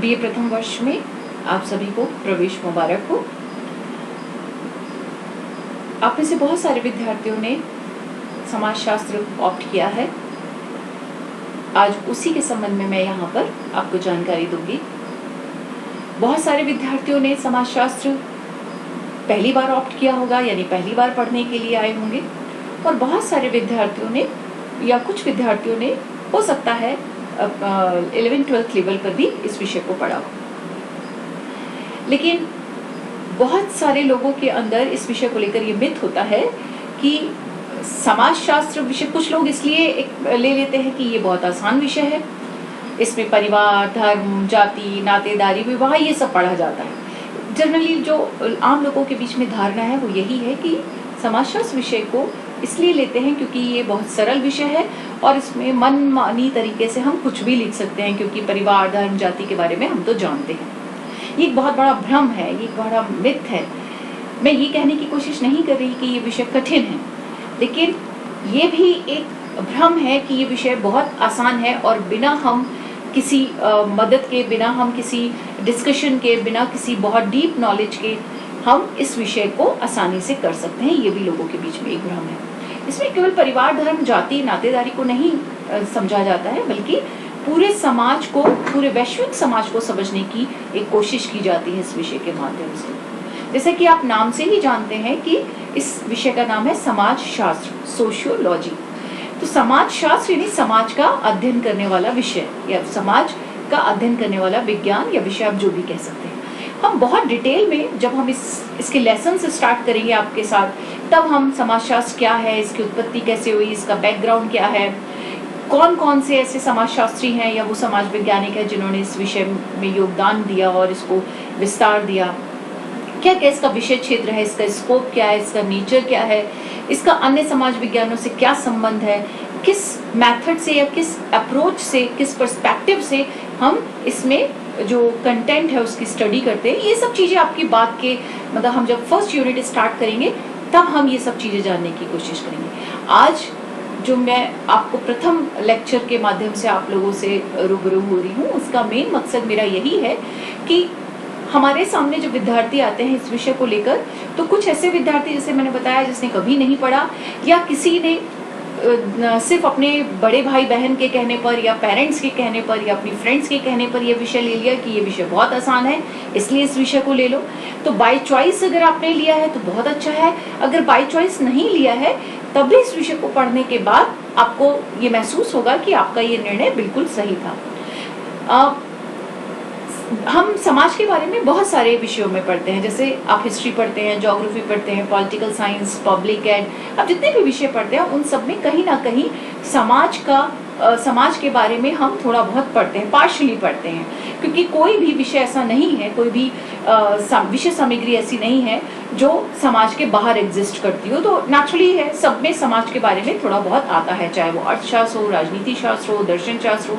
BA प्रथम वर्ष में आप सभी को प्रवेश मुबारक हो। आप में से बहुत सारे विद्यार्थियों ने समाजशास्त्र ऑप्ट किया है। आज उसी के संबंध में मैं यहाँ पर आपको जानकारी दूंगी। बहुत सारे विद्यार्थियों ने समाजशास्त्र पहली बार ऑप्ट किया होगा, यानी पहली बार पढ़ने के लिए आए होंगे, और बहुत सारे विद्यार्थियों ने या कुछ विद्यार्थियों ने हो सकता है 11th-12th लेवल पर भी इस विषय को पढ़ा हो। लेकिन बहुत सारे लोगों के अंदर इस विषय को लेकर ये मिथ होता है कि समाजशास्त्र विषय कुछ लोग इसलिए ले लेते हैं कि ये बहुत आसान विषय है, इसमें परिवार, धर्म, जाति, नातेदारी, विवाह ये सब पढ़ा जाता है। जनरली जो आम लोगों के बीच में धारणा है वो यही है कि समाजशास्त्र विषय को इसलिए लेते हैं क्योंकि ये बहुत सरल विषय है और इसमें मनमानी तरीके से हम कुछ भी लिख सकते हैं, क्योंकि परिवार, धर्म, जाति के बारे में हम तो जानते हैं। ये एक बहुत बड़ा भ्रम है, ये एक बड़ा मिथ है। मैं ये कहने की कोशिश नहीं कर रही कि ये विषय कठिन है, लेकिन ये भी एक भ्रम है कि ये विषय बहुत आसान है और बिना हम किसी मदद के, बिना हम किसी डिस्कशन के, बिना किसी बहुत डीप नॉलेज के हम इस विषय को आसानी से कर सकते हैं। ये भी लोगों के बीच में एक भ्रम है। इसमें केवल परिवार, धर्म, जाति, नातेदारी को नहीं समझा जाता है, बल्कि पूरे समाज को, पूरे वैश्विक समाज को समझने की एक कोशिश की जाती है इस विषय के माध्यम से। जैसे कि आप नाम से ही जानते हैं कि इस विषय का नाम है समाजशास्त्र, सोशियोलॉजी। तो समाजशास्त्र यानी समाज का अध्ययन करने वाला विषय या समाज का अध्ययन करने वाला विज्ञान या विषय, आप जो भी कह सकते हैं। हम बहुत डिटेल में जब हम इसके लेसन से स्टार्ट करेंगे आपके साथ, तब हम समाजशास्त्र क्या है, इसकी उत्पत्ति कैसे हुई, इसका बैकग्राउंड क्या है, कौन कौन से ऐसे समाजशास्त्री हैं या वो समाज वैज्ञानिक है जिन्होंने इस विषय में योगदान दिया और इसको विस्तार दिया, क्या क्या इसका विषय क्षेत्र है, इसका स्कोप क्या है, इसका नेचर क्या है, इसका अन्य समाज विज्ञानों से क्या संबंध है, किस मेथड से या किस अप्रोच से, किस पर्सपेक्टिव से हम इसमें जो कंटेंट है उसकी स्टडी करते हैं। ये सब चीज़ें आपकी बात के मतलब हम जब फर्स्ट यूनिट स्टार्ट करेंगे तब हम ये सब चीज़ें जानने की कोशिश करेंगे। आज जो मैं आपको प्रथम लेक्चर के माध्यम से आप लोगों से रूबरू हो रही हूँ, उसका मेन मकसद मेरा यही है कि हमारे सामने जो विद्यार्थी आते हैं इस विषय को लेकर, तो कुछ ऐसे विद्यार्थी जैसे मैंने बताया जिसने कभी नहीं पढ़ा या किसी ने सिर्फ अपने बड़े भाई बहन के कहने पर या पेरेंट्स के कहने पर या अपनी फ्रेंड्स के कहने पर यह विषय ले लिया कि ये विषय बहुत आसान है इसलिए इस विषय को ले लो। तो बाय चॉइस अगर आपने लिया है तो बहुत अच्छा है, अगर बाय चॉइस नहीं लिया है तब भी इस विषय को पढ़ने के बाद आपको ये महसूस होगा कि आपका ये निर्णय बिल्कुल सही था। हम समाज के बारे में बहुत सारे विषयों में पढ़ते हैं, जैसे आप हिस्ट्री पढ़ते हैं, ज्योग्राफी पढ़ते हैं, पॉलिटिकल साइंस, पब्लिक एड, आप जितने भी विषय पढ़ते हैं उन सब में कहीं ना कहीं समाज के बारे में हम थोड़ा बहुत पढ़ते हैं, पार्शली पढ़ते हैं, क्योंकि कोई भी विषय ऐसा नहीं है, कोई भी विषय सामग्री ऐसी नहीं है जो समाज के बाहर एग्जिस्ट करती हो। तो नेचुरली है, सब में समाज के बारे में थोड़ा बहुत आता है, चाहे वो अर्थशास्त्र हो, राजनीति शास्त्र हो, दर्शन शास्त्र हो।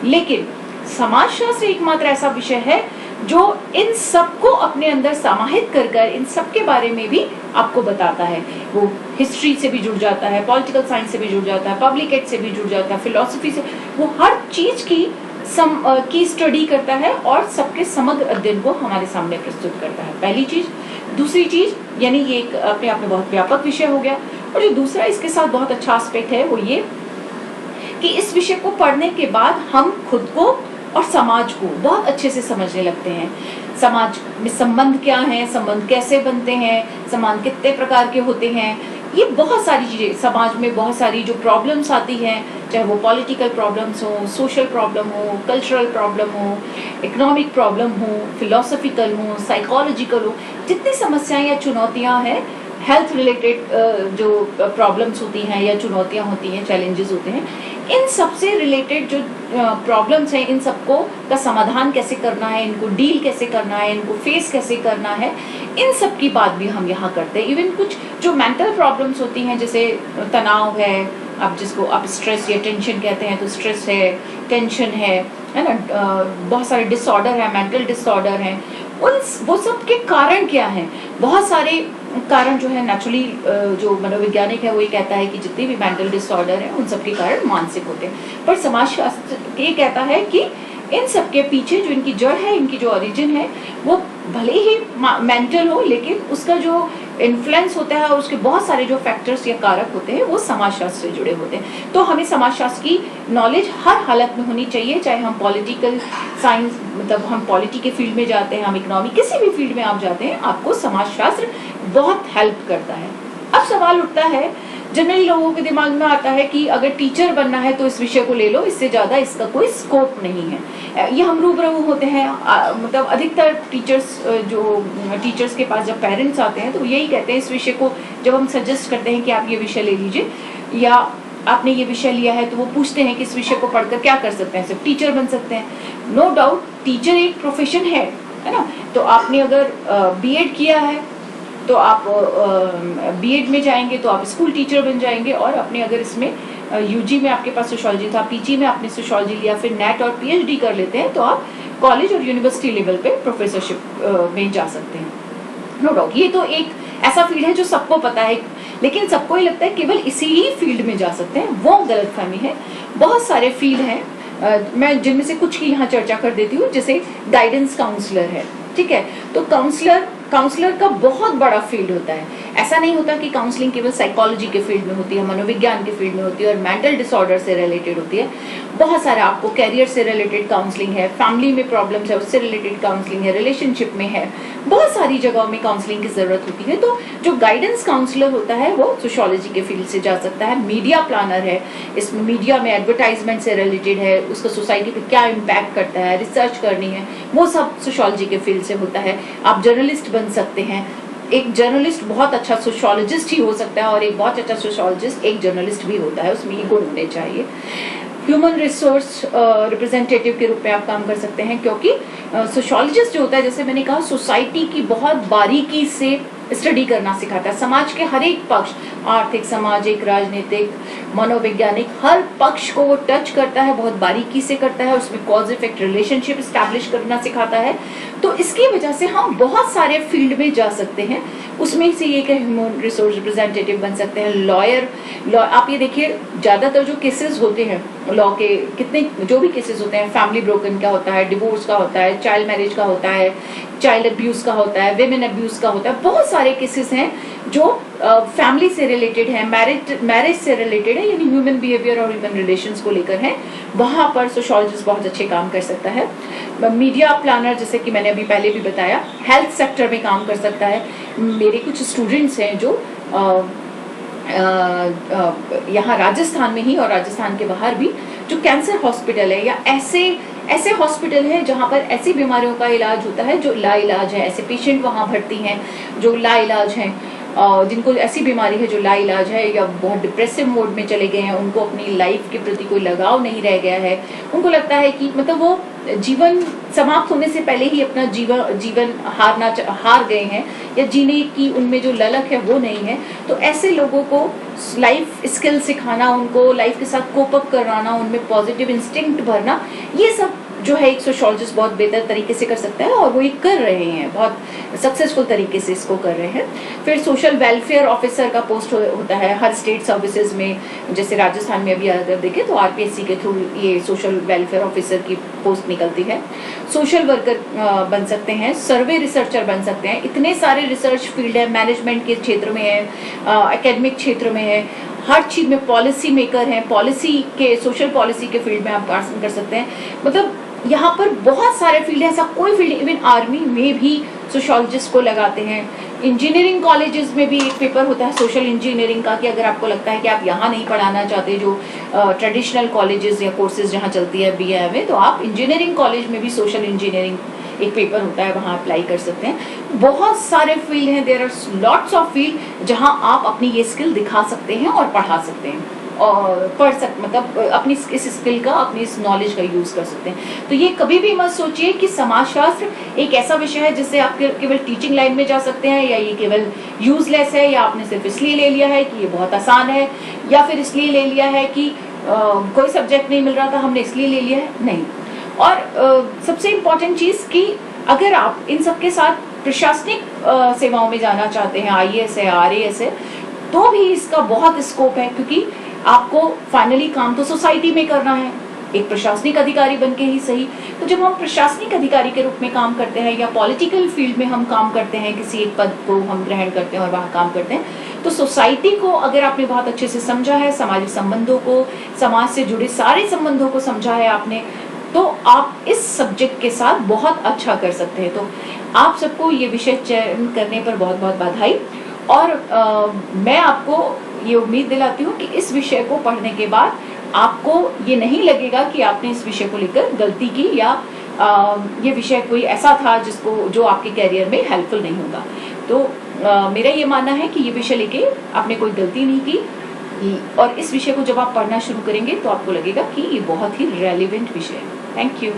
लेकिन समाजशास्त्र एकमात्र ऐसा विषय है जो इन सबको अपने अंदर समाहित कर इन सब के बारे में भी आपको बताता है। वो हिस्ट्री से भी जुड़ जाता है, पॉलिटिकल साइंस से भी जुड़ जाता है, पब्लिक एड से भी जुड़ जाता है, फिलॉसफी से, वो हर चीज की स्टडी करता है और सबके समग्र अध्ययन को हमारे सामने प्रस्तुत करता है। पहली चीज। दूसरी चीज, यानी ये एक अपने आप में बहुत व्यापक विषय हो गया। और जो दूसरा इसके साथ बहुत अच्छा एस्पेक्ट है वो ये कि इस विषय को पढ़ने के बाद हम खुद को और समाज को बहुत अच्छे से समझने लगते हैं। समाज में संबंध क्या है, संबंध कैसे बनते हैं, संबंध कितने प्रकार के होते हैं, ये बहुत सारी चीजें, समाज में बहुत सारी जो प्रॉब्लम्स आती हैं, चाहे वो पॉलिटिकल प्रॉब्लम्स हो, सोशल प्रॉब्लम हो, कल्चरल प्रॉब्लम हो, इकोनॉमिक प्रॉब्लम हो, फिलोसफिकल हो, साइकोलॉजिकल हो, जितनी समस्याएं या चुनौतियां हैं, हेल्थ रिलेटेड जो प्रॉब्लम्स होती हैं या चुनौतियां होती हैं, चैलेंजेस होते हैं, इन सबसे रिलेटेड जो प्रॉब्लम्स हैं, इन सबको का समाधान कैसे करना है, इनको डील कैसे करना है, इनको फेस कैसे करना है, इन सब की बात भी हम यहाँ करते हैं। इवन कुछ जो मेंटल प्रॉब्लम्स होती हैं, जैसे तनाव है, आप जिसको आप स्ट्रेस या टेंशन कहते हैं, तो स्ट्रेस है, टेंशन है ना, बहुत सारे डिसऑर्डर है, मेंटल डिसऑर्डर हैं, वो सब के कारण क्या हैं? बहुत सारे कारण जो है नेचुरली जो मनोवैज्ञानिक है वो ये कहता है कि जितने भी मेंटल डिसऑर्डर हैं उन सब के कारण मानसिक होते हैं, पर समाजशास्त्र ये कहता है कि इन सब के पीछे जो इनकी जड़ है, इनकी जो ओरिजिन है, वो भले ही मेंटल हो, लेकिन उसका जो इन्फ्लुएंस होता है और उसके बहुत सारे जो फैक्टर्स या कारक होते हैं वो समाजशास्त्र से जुड़े होते हैं। तो हमें समाजशास्त्र की नॉलेज हर हालत में होनी चाहिए, चाहे हम पॉलिटिकल साइंस मतलब हम पॉलिटी के फील्ड में जाते हैं, हम इकोनॉमिक किसी भी फील्ड में आप जाते हैं, आपको समाजशास्त्र बहुत हेल्प करता है। अब सवाल उठता है, जनरली लोगों के दिमाग में आता है कि अगर टीचर बनना है तो इस विषय को ले लो, इससे ज्यादा इसका कोई स्कोप नहीं है। ये हम रूबरू होते हैं, मतलब अधिकतर टीचर्स के पास जब पेरेंट्स आते हैं तो यही कहते हैं, इस विषय को जब हम सजेस्ट करते हैं कि आप ये विषय ले लीजिए या आपने ये विषय लिया है, तो वो पूछते हैं कि इस विषय को पढ़कर क्या कर सकते हैं, सिर्फ टीचर बन सकते हैं। नो डाउट टीचर एक प्रोफेशन है ना। तो आपने अगर बीएड किया है तो आप बीएड में जाएंगे तो आप स्कूल टीचर बन जाएंगे, और अपने अगर इसमें यूजी में आपके पास सोशियोलॉजी था, पीजी में आपने सोशियोलॉजी लिया, फिर नेट और पीएचडी कर लेते हैं तो आप कॉलेज और यूनिवर्सिटी लेवल पे प्रोफेसरशिप में जा सकते हैं। नो डाउट ये तो एक ऐसा फील्ड है जो सबको पता है, लेकिन सबको ही लगता है केवल इसी ही फील्ड में जा सकते हैं, वो गलतफहमी है। बहुत सारे फील्ड हैं, मैं जिनमें से कुछ की यहाँ चर्चा कर देती हूँ। जैसे गाइडेंस काउंसलर है, ठीक है, तो काउंसलर का बहुत बड़ा फील्ड होता है। ऐसा नहीं होता कि काउंसलिंग केवल साइकोलॉजी के फील्ड में होती है, मनोविज्ञान के फील्ड में होती है और मेंटल डिसऑर्डर से रिलेटेड होती है। बहुत सारा आपको कैरियर से रिलेटेड काउंसलिंग है, फैमिली में प्रॉब्लम्स है उससे रिलेटेड काउंसलिंग है, रिलेशनशिप में है, बहुत सारी जगहों में काउंसलिंग की जरूरत होती है। तो जो गाइडेंस काउंसलर होता है वो सोशियोलॉजी के फील्ड से जा सकता है। मीडिया प्लानर है, इसमें मीडिया में एडवर्टाइजमेंट से रिलेटेड है, उसका सोसाइटी पे क्या इम्पैक्ट करता है, रिसर्च करनी है, वो सब सोशियोलॉजी के फील्ड से होता है। आप जर्नलिस्ट बन सकते हैं, एक जर्नलिस्ट बहुत अच्छा सोशियोलॉजिस्ट ही हो सकता है और एक बहुत अच्छा सोशियोलॉजिस्ट एक जर्नलिस्ट भी होता है, उसमें ये गुण होने चाहिए। ह्यूमन रिसोर्स रिप्रेजेंटेटिव के रूप में आप काम कर सकते हैं, क्योंकि सोशियोलॉजिस्ट जो होता है, जैसे मैंने कहा, सोसाइटी की बहुत बारीकी से स्टडी करना सिखाता है। समाज के हर एक पक्ष, आर्थिक, सामाजिक, राजनीतिक, मनोवैज्ञानिक, हर पक्ष को वो टच करता है, बहुत बारीकी से करता है, उसमें कॉज इफेक्ट रिलेशनशिप स्टैब्लिश करना सिखाता है। तो इसकी वजह से हम बहुत सारे फील्ड में जा सकते हैं। उसमें से एक ह्यूमन रिसोर्स रिप्रेजेंटेटिव बन सकते हैं। लॉयर, आप ये देखिए, ज्यादातर जो केसेस होते हैं लॉ के, कितने जो भी केसेस होते हैं, फैमिली ब्रोकन का होता है, डिवोर्स का होता है, चाइल्ड मैरिज का होता है, चाइल्ड अब्यूज का होता है, विमेन अब्यूज का होता है, बहुत सारे केसेस हैं जो फैमिली से रिलेटेड है, मैरिज से रिलेटेड है, यानी ह्यूमन बिहेवियर और ह्यूमन रिलेशंस को लेकर है। वहां पर सोशियोलॉजिस्ट बहुत अच्छे काम कर सकता है। मीडिया प्लानर, जैसे कि मैंने अभी पहले भी बताया, हेल्थ सेक्टर में काम कर सकता है। मेरे कुछ स्टूडेंट्स हैं जो यहाँ राजस्थान में ही और राजस्थान के बाहर भी जो कैंसर हॉस्पिटल है या ऐसे हॉस्पिटल है जहाँ पर ऐसी बीमारियों का इलाज होता है जो लाइलाज है, ऐसे पेशेंट वहाँ भर्ती हैं जो लाइलाज हैं, जिनको ऐसी बीमारी है जो लाइलाज है या बहुत डिप्रेसिव मोड में चले गए हैं, उनको अपनी लाइफ के प्रति कोई लगाव नहीं रह गया है, उनको लगता है कि मतलब वो जीवन समाप्त होने से पहले ही अपना जीवन हार गए हैं या जीने की उनमें जो ललक है वो नहीं है। तो ऐसे लोगों को लाइफ स्किल सिखाना, उनको लाइफ के साथ कोप अप कराना, उनमें पॉजिटिव इंस्टिंक्ट भरना, ये सब जो है एक सोशियोलॉजिस्ट बहुत बेहतर तरीके से कर सकता है और वो ये कर रहे हैं, बहुत सक्सेसफुल तरीके से इसको कर रहे हैं। फिर सोशल वेलफेयर ऑफिसर का पोस्ट होता है हर स्टेट सर्विसेज में। जैसे राजस्थान में अभी अगर देखें तो आरपीएससी के थ्रू ये सोशल वेलफेयर ऑफिसर की पोस्ट निकलती है। सोशल वर्कर बन सकते हैं, सर्वे रिसर्चर बन सकते हैं, इतने सारे रिसर्च फील्ड है, मैनेजमेंट के क्षेत्र में है, एकेडमिक क्षेत्र में है, हर चीज में पॉलिसी मेकर हैं, पॉलिसी के सोशल पॉलिसी के फील्ड में आप काम कर सकते हैं। मतलब यहाँ पर बहुत सारे फील्ड है, ऐसा कोई फील्ड, इवन आर्मी में भी सोशियोलॉजिस्ट को लगाते हैं। इंजीनियरिंग कॉलेजेस में भी एक पेपर होता है सोशल इंजीनियरिंग का, कि अगर आपको लगता है कि आप यहाँ नहीं पढ़ाना चाहते जो ट्रेडिशनल कॉलेजेस या कोर्सेज जहाँ चलती है बीए में, तो आप इंजीनियरिंग कॉलेज में भी सोशल इंजीनियरिंग एक पेपर होता है, वहाँ अप्लाई कर सकते हैं। बहुत सारे फील्ड हैं, there are lots of field जहाँ आप अपनी ये स्किल दिखा सकते हैं और पढ़ा सकते हैं और मतलब अपनी इस स्किल का, अपनी इस नॉलेज का यूज कर सकते हैं। तो ये कभी भी मत सोचिए कि समाजशास्त्र एक ऐसा विषय है जिससे आप केवल टीचिंग लाइन में जा सकते हैं, या ये केवल यूजलेस है, या आपने सिर्फ इसलिए ले लिया है कि ये बहुत आसान है, या फिर इसलिए ले लिया है कि कोई सब्जेक्ट नहीं मिल रहा था हमने इसलिए ले लिया है, नहीं। और सबसे इम्पोर्टेंट चीज कि अगर आप इन सबके साथ प्रशासनिक सेवाओं में जाना चाहते हैं, आईएएस है, आरएएस है, तो भी इसका बहुत स्कोप है, क्योंकि आपको फाइनली काम तो सोसाइटी में करना है। एक प्रशासनिक अधिकारी बन के ही सही। तो जब हम प्रशासनिक अधिकारी के रूप में काम करते हैं या पॉलिटिकल फील्ड में हम काम करते हैं, किसी एक पद को हम ग्रहण करते हैं और वहाँ काम करते हैं, तो सोसाइटी को अगर आपने बहुत अच्छे से समझा है, सामाजिक संबंधों को, समाज से जुड़े सारे संबंधों को समझा है आपने, तो आप इस सब्जेक्ट के साथ बहुत अच्छा कर सकते हैं। तो आप सबको ये विषय चयन करने पर बहुत बहुत बधाई। और मैं आपको ये उम्मीद दिलाती हूँ कि इस विषय को पढ़ने के बाद आपको ये नहीं लगेगा कि आपने इस विषय को लेकर गलती की या ये विषय कोई ऐसा था जो आपके कैरियर में हेल्पफुल नहीं होगा। तो मेरा ये मानना है कि ये विषय लेके आपने कोई गलती नहीं की, और इस विषय को जब आप पढ़ना शुरू करेंगे तो आपको लगेगा कि ये बहुत ही रेलेवेंट विषय है। Thank you.